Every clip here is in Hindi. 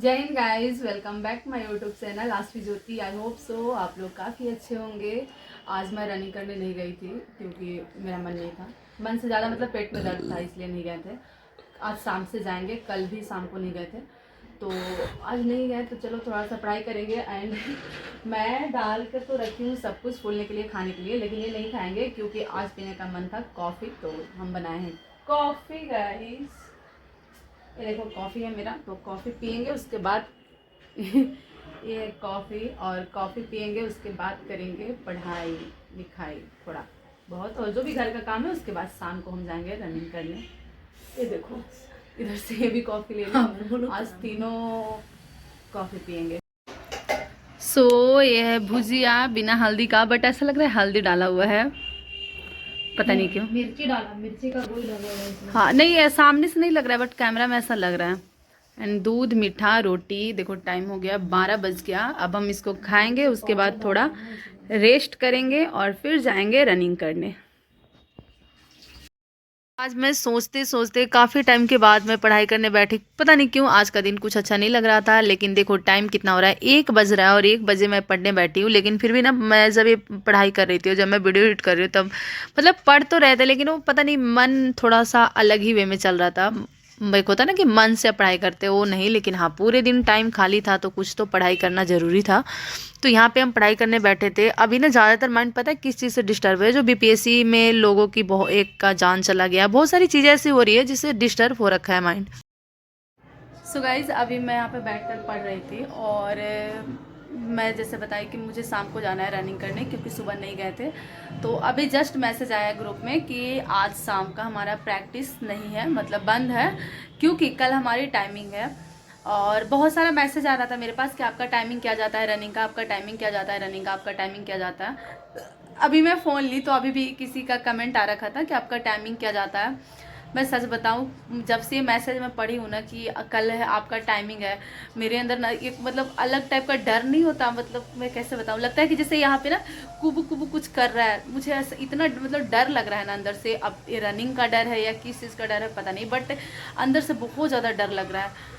जय हिंद guys, welcome back my YouTube channel Aasvi Jyoti. I hope so आप लोग काफ़ी अच्छे होंगे। आज मैं रनिंग करने नहीं गई थी क्योंकि मेरा मन नहीं था। मन से ज़्यादा मतलब पेट में दर्द था, इसलिए नहीं गए थे। आज शाम से जाएंगे, कल भी शाम को नहीं गए थे तो आज नहीं गए तो चलो थोड़ा सा पढ़ाई करेंगे। एंड मैं डाल कर तो रखी हूँ सब कुछ फूलने के लिए, खाने के लिए, लेकिन ये नहीं खाएंगे क्योंकि आज पीने का मन था कॉफ़ी, तो हम बनाए हैं कॉफ़ी गाइस। ये देखो कॉफ़ी है मेरा, तो कॉफ़ी पियेंगे उसके बाद ये कॉफ़ी और कॉफ़ी पियेंगे उसके बाद करेंगे पढ़ाई लिखाई थोड़ा बहुत, और जो भी घर का काम है उसके बाद शाम को हम जाएंगे रनिंग करने। ये देखो इधर से ये भी कॉफ़ी ले लो, आज तीनों कॉफ़ी पियेंगे। ये है भुजिया बिना हल्दी का, बट ऐसा लग रहा है हल्दी डाला हुआ है, पता नहीं क्यों। मिर्ची डाला, मिर्ची का गोई डाला हुआ है इसमें। हाँ नहीं है, सामने से नहीं लग रहा है बट कैमरा में ऐसा लग रहा है। एंड दूध मीठा रोटी। देखो टाइम हो गया 12 बज गया, अब हम इसको खाएंगे, उसके बाद थोड़ा रेस्ट करेंगे और फिर जाएंगे रनिंग करने। आज मैं सोचते सोचते काफ़ी टाइम के बाद मैं पढ़ाई करने बैठी। पता नहीं क्यों आज का दिन कुछ अच्छा नहीं लग रहा था, लेकिन देखो टाइम कितना हो रहा है, 1 बज रहा है और 1 बजे मैं पढ़ने बैठी हूँ। लेकिन फिर भी ना, मैं जब ये पढ़ाई कर रही थी और जब मैं वीडियो एडिट कर रही हूँ तब मतलब पढ़ तो रहे थे, लेकिन वो पता नहीं मन थोड़ा सा अलग ही वे में चल रहा था। एक होता ना कि मन से पढ़ाई करते, वो नहीं, लेकिन हाँ पूरे दिन टाइम खाली था तो कुछ तो पढ़ाई करना ज़रूरी था। तो यहाँ पे हम पढ़ाई करने बैठे थे। अभी ना ज़्यादातर माइंड पता है किस चीज़ से डिस्टर्ब है, जो बीपीएससी में लोगों की बहुत एक का जान चला गया, बहुत सारी चीज़ें ऐसी हो रही है जिससे डिस्टर्ब हो रखा है माइंड। सो गाइज अभी मैं यहाँ पे बैठकर पढ़ रही थी और मैं जैसे बताई कि मुझे शाम को जाना है रनिंग करने क्योंकि सुबह नहीं गए थे। तो अभी जस्ट मैसेज आया ग्रुप में कि आज शाम का हमारा प्रैक्टिस नहीं है, मतलब बंद है, क्योंकि कल हमारी टाइमिंग है। और बहुत सारा मैसेज आ रहा था मेरे पास कि आपका टाइमिंग क्या जाता है रनिंग का, आपका टाइमिंग क्या जाता है रनिंग का, आपका टाइमिंग क्या जाता है। अभी मैं फ़ोन ली तो अभी भी किसी का कमेंट आ रखा था कि आपका टाइमिंग क्या जाता है। मैं सच बताऊं, जब से ये मैसेज मैं पढ़ी हूँ ना कि कल है आपका टाइमिंग है, मेरे अंदर ना एक मतलब अलग टाइप का डर नहीं होता, मतलब मैं कैसे बताऊं, लगता है कि जैसे यहाँ पे ना कुबू कुबू कुछ कर रहा है। मुझे ऐसा इतना मतलब डर लग रहा है ना अंदर से। अब ये रनिंग का डर है या किस चीज़ का डर है पता नहीं, बट अंदर से बहुत ज़्यादा डर लग रहा है।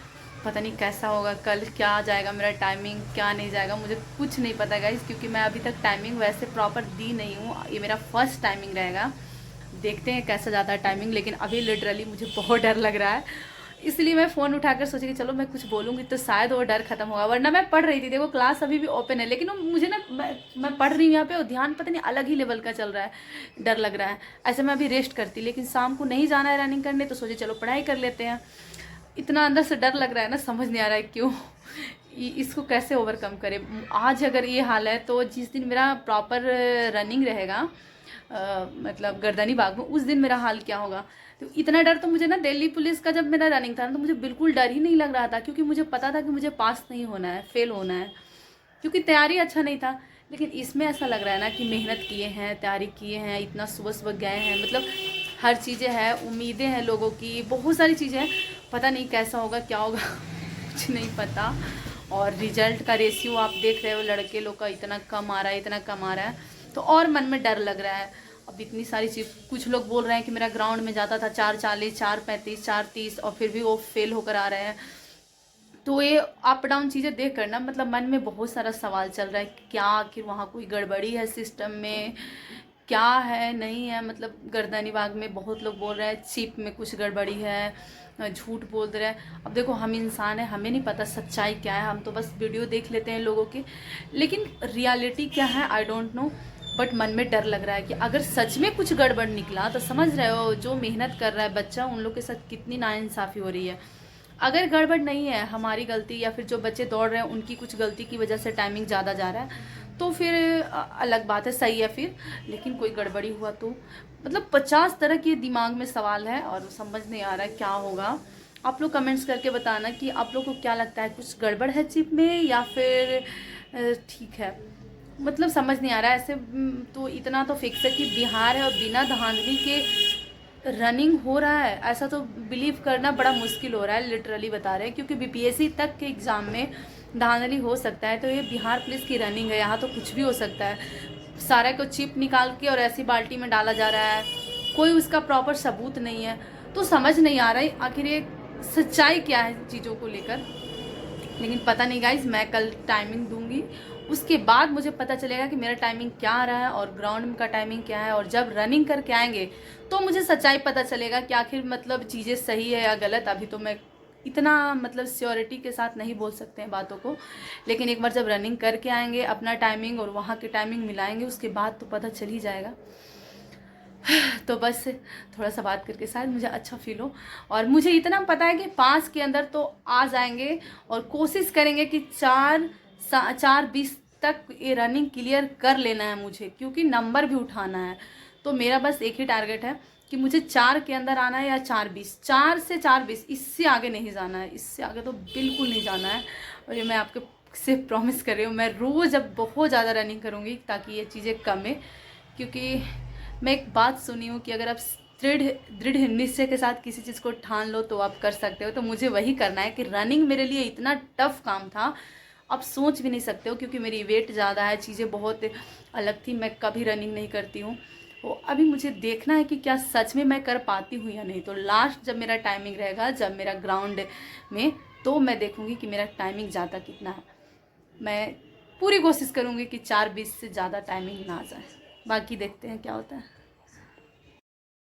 पता नहीं कैसा होगा, कल क्या आ जाएगा मेरा टाइमिंग, क्या नहीं जाएगा, मुझे कुछ नहीं पता गाइस, क्योंकि मैं अभी तक टाइमिंग वैसे प्रॉपर दी नहीं हूँ। ये मेरा फर्स्ट टाइमिंग रहेगा, देखते हैं कैसा जाता है टाइमिंग। लेकिन अभी लिटरली मुझे बहुत डर लग रहा है, इसलिए मैं फ़ोन उठाकर सोची कि चलो मैं कुछ बोलूँगी तो शायद वो डर खत्म होगा। वरना मैं पढ़ रही थी, देखो क्लास अभी भी ओपन है, लेकिन वो मुझे ना मैं पढ़ रही हूँ यहाँ पे और ध्यान पता नहीं अलग ही लेवल का चल रहा है, डर लग रहा है। ऐसे मैं अभी रेस्ट करती, लेकिन शाम को नहीं जाना है रनिंग करने तो सोचे चलो पढ़ाई कर लेते हैं। इतना अंदर से डर लग रहा है ना, समझ नहीं आ रहा है क्यों, इसको कैसे ओवरकम करें। आज अगर ये हाल है तो जिस दिन मेरा प्रॉपर रनिंग रहेगा मतलब गर्दनी बाग में, उस दिन मेरा हाल क्या होगा। तो इतना डर तो मुझे ना दिल्ली पुलिस का जब मेरा रनिंग था ना, तो मुझे बिल्कुल डर ही नहीं लग रहा था, क्योंकि मुझे पता था कि मुझे पास नहीं होना है, फेल होना है, क्योंकि तैयारी अच्छा नहीं था। लेकिन इसमें ऐसा लग रहा है ना कि मेहनत किए हैं, तैयारी किए हैं, इतना सुबह सुबह गए हैं, मतलब हर चीज़ें हैं, उम्मीदें हैं लोगों की, बहुत सारी चीज़ें हैं। पता नहीं कैसा होगा क्या होगा कुछ नहीं पता। और रिजल्ट का रेशियो आप देख रहे हो, लड़के लोग का इतना कम आ रहा है, इतना कम आ रहा है, तो और मन में डर लग रहा है। अब इतनी सारी चीज़, कुछ लोग बोल रहे हैं कि मेरा ग्राउंड में जाता था 4:40, 4:35, 4:30 और फिर भी वो फेल होकर आ रहे हैं। तो ये अप डाउन चीज़ें देख कर ना मतलब मन में बहुत सारा सवाल चल रहा है कि क्या आखिर वहाँ कोई गड़बड़ी है सिस्टम में, क्या है नहीं है। मतलब गर्दनी बाग में बहुत लोग बोल रहे हैं चिप में कुछ गड़बड़ी है, झूठ बोल रहे हैं। अब देखो हम इंसान हैं, हमें नहीं पता सच्चाई क्या है, हम तो बस वीडियो देख लेते हैं लोगों की, लेकिन रियलिटी क्या है आई डोंट नो। बट मन में डर लग रहा है कि अगर सच में कुछ गड़बड़ निकला तो समझ रहे हो जो मेहनत कर रहा है बच्चा, उन लोग के साथ कितनी नाइंसाफ़ी हो रही है। अगर गड़बड़ नहीं है हमारी गलती, या फिर जो बच्चे दौड़ रहे हैं उनकी कुछ गलती की वजह से टाइमिंग ज़्यादा जा रहा है, तो फिर अलग बात है, सही है फिर। लेकिन कोई गड़बड़ी हुआ तो मतलब 50 तरह के दिमाग में सवाल है और समझ नहीं आ रहा है क्या होगा। आप लोग कमेंट्स करके बताना कि आप लोग को क्या लगता है, कुछ गड़बड़ है चिप में या फिर ठीक है। मतलब समझ नहीं आ रहा है ऐसे। तो इतना तो फिक्स है कि बिहार है और बिना धांधली के रनिंग हो रहा है, ऐसा तो बिलीव करना बड़ा मुश्किल हो रहा है, लिटरली बता रहे हैं, क्योंकि बीपीएससी तक के एग्ज़ाम में धांधली हो सकता है, तो ये बिहार पुलिस की रनिंग है, यहाँ तो कुछ भी हो सकता है। सारा को चिप निकाल के और ऐसी बाल्टी में डाला जा रहा है, कोई उसका प्रॉपर सबूत नहीं है। तो समझ नहीं आ रहा है आखिर ये सच्चाई क्या है चीज़ों को लेकर। लेकिन पता नहीं गाइज, मैं कल टाइमिंग दूंगी, उसके बाद मुझे पता चलेगा कि मेरा टाइमिंग क्या आ रहा है और ग्राउंड का टाइमिंग क्या है। और जब रनिंग करके आएंगे तो मुझे सच्चाई पता चलेगा कि आखिर मतलब चीज़ें सही है या गलत। अभी तो मैं इतना मतलब श्योरिटी के साथ नहीं बोल सकते हैं बातों को, लेकिन एक बार जब रनिंग करके आएंगे अपना टाइमिंग और वहाँ की टाइमिंग मिलाएंगे उसके बाद तो पता चल ही जाएगा। तो बस थोड़ा सा बात करके शायद मुझे अच्छा फील हो। और मुझे इतना पता है कि 5 के अंदर तो आ जाएंगे और कोशिश करेंगे कि 4:20 तक ये रनिंग क्लियर कर लेना है मुझे, क्योंकि नंबर भी उठाना है। तो मेरा बस एक ही टारगेट है कि मुझे 4 के अंदर आना है या 4:20, 4 से 4:20, इससे आगे नहीं जाना है, इससे आगे तो बिल्कुल नहीं जाना है। और ये मैं आपके से प्रॉमिस कर रही हूँ, मैं रोज़ अब बहुत ज़्यादा रनिंग करूँगी ताकि ये चीज़ें कमें। क्योंकि मैं एक बात सुनी हूँ कि अगर आप दृढ़ दृढ़ निश्चय के साथ किसी चीज़ को ठान लो तो आप कर सकते हो। तो मुझे वही करना है कि रनिंग मेरे लिए इतना टफ काम था, आप सोच भी नहीं सकते हो, क्योंकि मेरी वेट ज़्यादा है, चीज़ें बहुत अलग थी, मैं कभी रनिंग नहीं करती हूँ। तो अभी मुझे देखना है कि क्या सच में मैं कर पाती हूँ या नहीं। तो लास्ट जब मेरा टाइमिंग रहेगा, जब मेरा ग्राउंड में, तो मैं देखूँगी कि मेरा टाइमिंग ज़्यादा कितना है। मैं पूरी कोशिश करूँगी कि 4:20 से ज़्यादा टाइमिंग ना जाए, बाकी देखते हैं क्या होता है।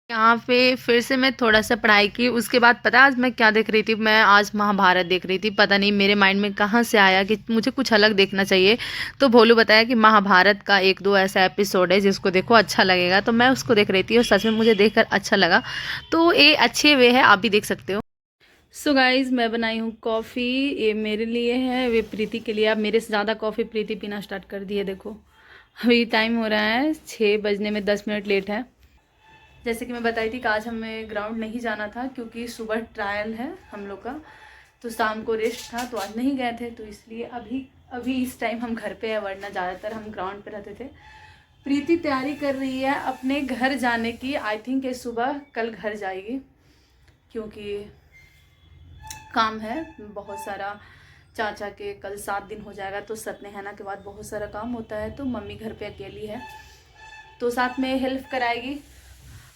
यहाँ पे फिर से मैं थोड़ा सा पढ़ाई की, उसके बाद पता है आज मैं क्या देख रही थी, मैं आज महाभारत देख रही थी। पता नहीं मेरे माइंड में कहाँ से आया कि मुझे कुछ अलग देखना चाहिए। तो भोलू बताया कि महाभारत का 1-2 ऐसा एपिसोड है जिसको देखो अच्छा लगेगा, तो मैं उसको देख रही थी और सच में मुझे देखकर अच्छा लगा। तो ये अच्छे वे है, आप भी देख सकते हो। सो गाइज, मैं बनाई हूँ कॉफ़ी, ये मेरे लिए है, वे प्रीति के लिए। अब मेरे से ज़्यादा कॉफ़ी प्रीति पीना स्टार्ट कर दी है। देखो अभी टाइम हो रहा है 6 बजने में 10 मिनट लेट है। जैसे कि मैं बताई थी कि आज हमें ग्राउंड नहीं जाना था क्योंकि सुबह ट्रायल है हम लोग का, तो शाम को रेस्ट था, तो आज नहीं गए थे। तो इसलिए अभी अभी इस टाइम हम घर पे है, वरना ज़्यादातर हम ग्राउंड पे रहते थे। प्रीति तैयारी कर रही है अपने घर जाने की। आई थिंक ये सुबह कल घर जाएगी, क्योंकि काम है बहुत सारा। चाचा के कल 7 दिन हो जाएगा, तो सत्यनारायण के बाद बहुत सारा काम होता है। तो मम्मी घर पे अकेली है, तो साथ में हेल्प कराएगी।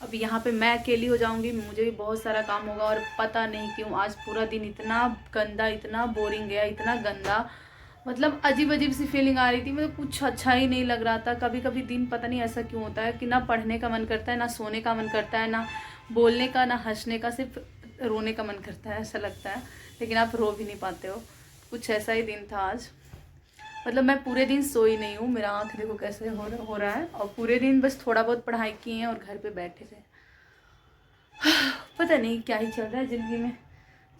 अब यहाँ पे मैं अकेली हो जाऊँगी, मुझे भी बहुत सारा काम होगा। और पता नहीं क्यों आज पूरा दिन इतना गंदा, इतना बोरिंग गया, इतना गंदा, मतलब अजीब अजीब सी फीलिंग आ रही थी। मतलब कुछ अच्छा ही नहीं लग रहा था। कभी कभी दिन पता नहीं ऐसा क्यों होता है कि ना पढ़ने का मन करता है, ना सोने का मन करता है, ना बोलने का, ना हंसने का, सिर्फ रोने का मन करता है, ऐसा लगता है। लेकिन आप रो भी नहीं पाते हो। कुछ ऐसा ही दिन था आज। मतलब मैं पूरे दिन सोई नहीं हूँ, मेरा आँख देखो कैसे हो रहा है। और पूरे दिन बस थोड़ा बहुत पढ़ाई की है और घर पे बैठे थे। पता नहीं क्या ही चल रहा है ज़िंदगी में।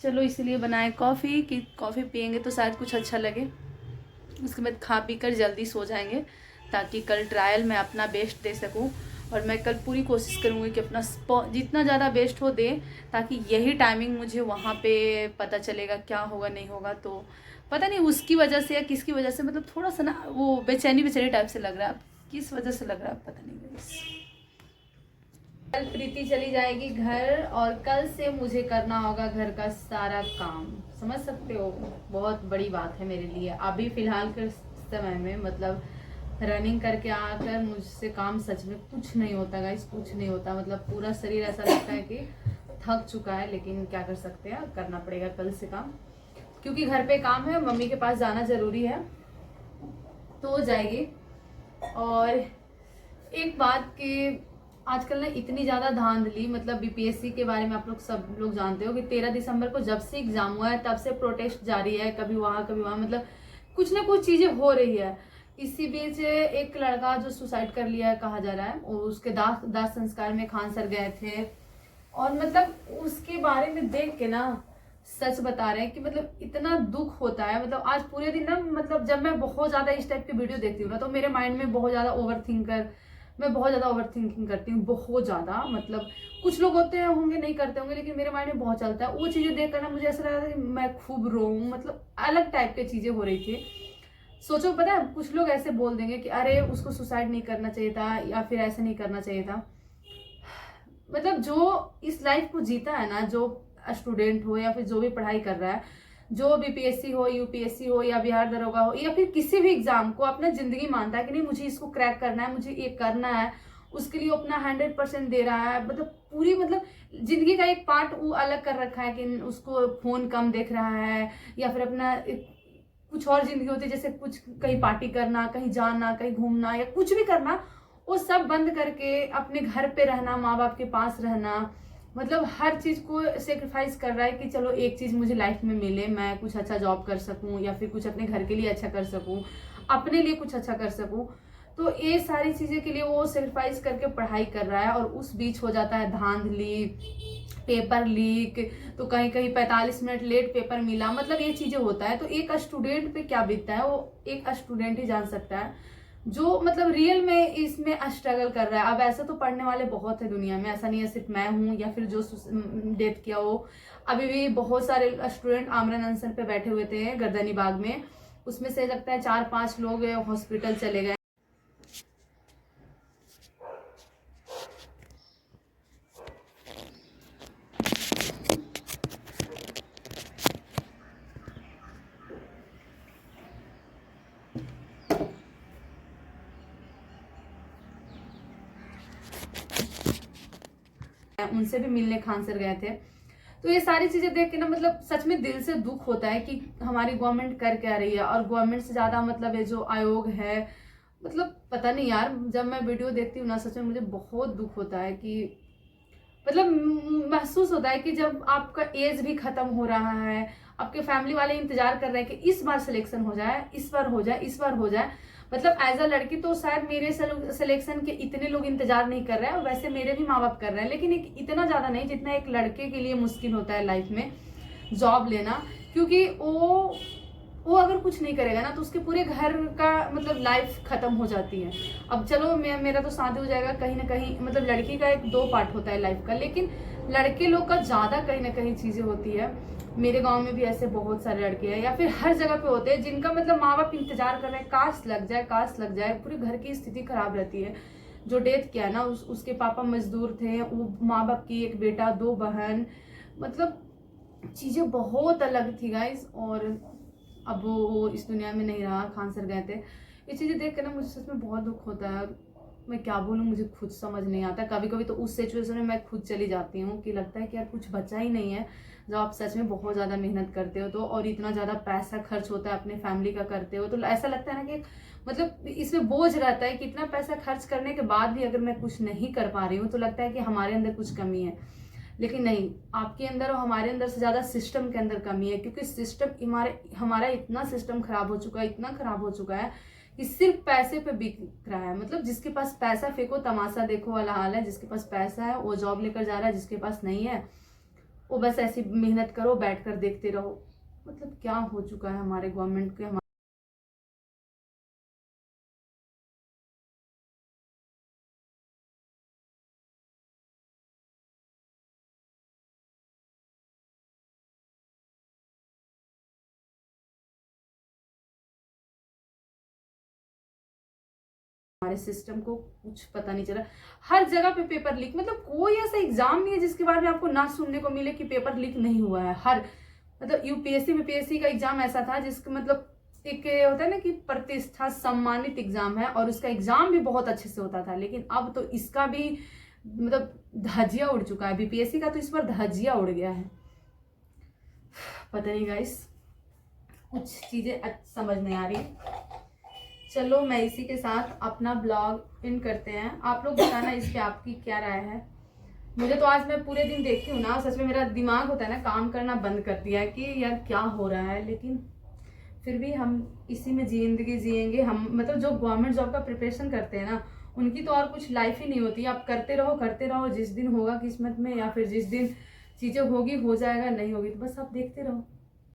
चलो इसलिए बनाए कॉफ़ी, कि कॉफ़ी पियेंगे तो शायद कुछ अच्छा लगे। उसके बाद खा पी कर जल्दी सो जाएंगे, ताकि कल ट्रायल में अपना बेस्ट दे सकूं। और मैं कल पूरी कोशिश करूँगी कि अपना जितना ज़्यादा बेस्ट हो दे, ताकि यही टाइमिंग मुझे वहाँ पे पता चलेगा क्या होगा नहीं होगा। तो पता नहीं उसकी वजह से या किसकी वजह से, मतलब थोड़ा सा ना वो बेचैनी बेचैनी टाइप से लग रहा है। किस वजह से लग रहा है पता नहीं। कल प्रीति चली जाएगी घर, और कल से मुझे करना होगा घर का सारा काम। समझ सकते हो, बहुत बड़ी बात है मेरे लिए अभी फ़िलहाल के समय में। मतलब रनिंग करके आकर मुझसे काम सच में कुछ नहीं होता गाइस, कुछ नहीं होता। मतलब पूरा शरीर ऐसा लगता है कि थक चुका है, लेकिन क्या कर सकते हैं, करना पड़ेगा कल से काम, क्योंकि घर पे काम है, मम्मी के पास जाना ज़रूरी है। तो हो जाएगी। और एक बात कि आजकल ना इतनी ज़्यादा धांधली, मतलब बीपीएससी के बारे में आप लोग सब लोग जानते हो कि 13 दिसंबर को जब से एग्जाम हुआ है तब से प्रोटेस्ट जारी है, कभी वहाँ कभी वहाँ, मतलब कुछ ना कुछ चीज़ें हो रही है। इसी बीच एक लड़का जो सुसाइड कर लिया है कहा जा रहा है, उसके दाह संस्कार में खान सर गए थे। और मतलब उसके बारे में देख के ना सच बता रहे हैं कि मतलब इतना दुख होता है। मतलब आज पूरे दिन ना, मतलब जब मैं बहुत ज़्यादा इस टाइप की वीडियो देखती हूँ ना, तो मेरे माइंड में बहुत ज़्यादा मैं बहुत ज़्यादा ओवर थिंकिंग करती हूँ, बहुत ज़्यादा। मतलब कुछ लोग होते हैं होंगे नहीं करते होंगे, लेकिन मेरे माइंड में बहुत चलता है। वो चीज़ें देख कर ना मुझे ऐसा लगा था कि मैं खूब रोऊँ, मतलब अलग टाइप की चीज़ें हो रही थी। सोचो, पता है कुछ लोग ऐसे बोल देंगे कि अरे उसको सुसाइड नहीं करना चाहिए था, या फिर ऐसे नहीं करना चाहिए था। मतलब जो इस लाइफ को जीता है ना, जो स्टूडेंट हो या फिर जो भी पढ़ाई कर रहा है, जो बीपीएससी हो, यूपीएससी हो, या बिहार दरोगा हो, या फिर किसी भी एग्जाम को अपना जिंदगी मानता है कि नहीं मुझे इसको क्रैक करना है, मुझे ये करना है, उसके लिए अपना 100% दे रहा है। मतलब पूरी मतलब जिंदगी का एक पार्ट वो अलग कर रखा है कि उसको फोन कम देख रहा है, या फिर अपना कुछ और जिंदगी होती है, जैसे कुछ कहीं पार्टी करना, कहीं जाना, कहीं घूमना या कुछ भी करना, वो सब बंद करके अपने घर पे रहना, माँ बाप के पास रहना, मतलब हर चीज को सेक्रीफाइस कर रहा है कि चलो एक चीज मुझे लाइफ में मिले, मैं कुछ अच्छा जॉब कर सकूं या फिर कुछ अपने घर के लिए अच्छा कर सकूं, अपने लिए कुछ अच्छा कर सकूं। तो ये सारी चीजें के लिए वो सेक्रीफाइस करके पढ़ाई कर रहा है, और उस बीच हो जाता है धांधली, पेपर लीक, तो कहीं कहीं 45 मिनट लेट पेपर मिला, मतलब ये चीजें होता है। तो एक स्टूडेंट पे क्या बीतता है वो एक स्टूडेंट ही जान सकता है, जो मतलब रियल में इसमें स्ट्रगल कर रहा है। अब ऐसा तो पढ़ने वाले बहुत है दुनिया में, ऐसा नहीं है सिर्फ मैं हूँ या फिर जो डेथ किया हो। अभी भी बहुत सारे स्टूडेंट आमरण अनशन पे बैठे हुए थे गर्दनी बाग में, उसमें से लगता है 4-5 लोग हॉस्पिटल चले गए। उनसे भी मिलने खान सर गए थे। तो ये सारी चीजें देख के ना मतलब सच में दिल से दुख होता है कि हमारी गवर्नमेंट कर क्या रही है, और गवर्नमेंट से ज्यादा मतलब ये जो आयोग है, मतलब पता नहीं यार, जब मैं वीडियो देखती हूँ ना सच में मुझे बहुत दुख होता है कि मतलब महसूस होता है कि जब आपका एज भी खत्म हो रहा है, आपके फैमिली वाले इंतजार कर रहे हैं कि इस बार सिलेक्शन हो जाए, इस बार हो जाए, इस बार हो जाए। मतलब एज अ लड़की तो शायद मेरे सिलेक्शन के इतने लोग इंतजार नहीं कर रहे हैं, वैसे मेरे भी माँ बाप कर रहे हैं, लेकिन इतना ज्यादा नहीं जितना एक लड़के के लिए मुश्किल होता है लाइफ में जॉब लेना। क्योंकि वो अगर कुछ नहीं करेगा ना तो उसके पूरे घर का मतलब लाइफ खत्म हो जाती है। अब चलो मेरा तो शादी हो जाएगा कहीं ना कहीं, मतलब लड़की का एक 2 पार्ट होता है लाइफ का, लेकिन लड़के लोग का ज्यादा कहीं ना कहीं चीजें होती है। मेरे गांव में भी ऐसे बहुत सारे लड़के हैं या फिर हर जगह पे होते हैं जिनका मतलब माँ बाप इंतजार कर रहे हैं काश लग जाए, काश लग जाए, पूरे घर की स्थिति खराब रहती है। जो डेथ किया ना उसके पापा मजदूर थे, वो माँ बाप की एक बेटा 2 बहन, मतलब चीजें बहुत अलग थी गाइस। और अब वो इस दुनिया में नहीं रहा, खान सर गए थे। ये चीजें देख कर ना मुझे सच में बहुत दुख होता है, मैं क्या बोलूँ, मुझे खुद समझ नहीं आता। कभी कभी तो उस सिचुएशन में मैं खुद चली जाती हूँ कि लगता है कि यार कुछ बचा ही नहीं है, जब आप सच में बहुत ज्यादा मेहनत करते हो तो, और इतना ज्यादा पैसा खर्च होता है अपने फैमिली का करते हो, तो ऐसा लगता है ना कि मतलब इसमें बोझ रहता है कि इतना पैसा खर्च करने के बाद भी अगर मैं कुछ नहीं कर पा रही हूँ तो लगता है कि हमारे अंदर कुछ कमी है। लेकिन नहीं, आपके अंदर और हमारे अंदर से ज्यादा सिस्टम के अंदर कमी है, क्योंकि सिस्टम हमारा इतना सिस्टम खराब हो चुका है, इतना खराब हो चुका है कि सिर्फ पैसे पे बिक रहा है। मतलब जिसके पास पैसा फेंको तमाशा देखो वाला हाल है, जिसके पास पैसा है वो जॉब लेकर जा रहा है, जिसके पास नहीं है वो बस ऐसी मेहनत करो बैठ कर देखते रहो। मतलब क्या हो चुका है हमारे गवर्नमेंट के। हमारे सिस्टम को कुछ पता नहीं चला, हर जगह पे पेपर लीक, मतलब कोई ऐसा एग्जाम नहीं है जिसके बारे में आपको ना सुनने को मिले कि पेपर लीक नहीं हुआ है। हर मतलब यूपीएससी बीपीएससी का एग्जाम ऐसा था जिसका मतलब एक होता है ना कि प्रतिष्ठा सम्मानित एग्जाम है, और उसका एग्जाम भी बहुत अच्छे से होता था, लेकिन अब तो इसका भी मतलब धजिया उड़ चुका है। बीपीएससी का तो इस बार धजिया उड़ गया है, पता नहीं गाइस, कुछ चीजें समझ नहीं आ रही। चलो मैं इसी के साथ अपना ब्लॉग इन करते हैं। आप लोग बताना इस पे आपकी क्या राय है। मुझे तो आज मैं पूरे दिन देखती हूँ ना, सच में मेरा दिमाग होता है ना काम करना बंद कर दिया है कि यार क्या हो रहा है, लेकिन फिर भी हम इसी में जिंदगी जिएंगे। हम मतलब जो गवर्नमेंट जॉब का प्रिपरेशन करते हैं ना उनकी तो और कुछ लाइफ ही नहीं होती। आप करते रहो, जिस दिन होगा किस्मत में या फिर जिस दिन चीजें होगी हो जाएगा, नहीं होगी तो बस आप देखते रहो।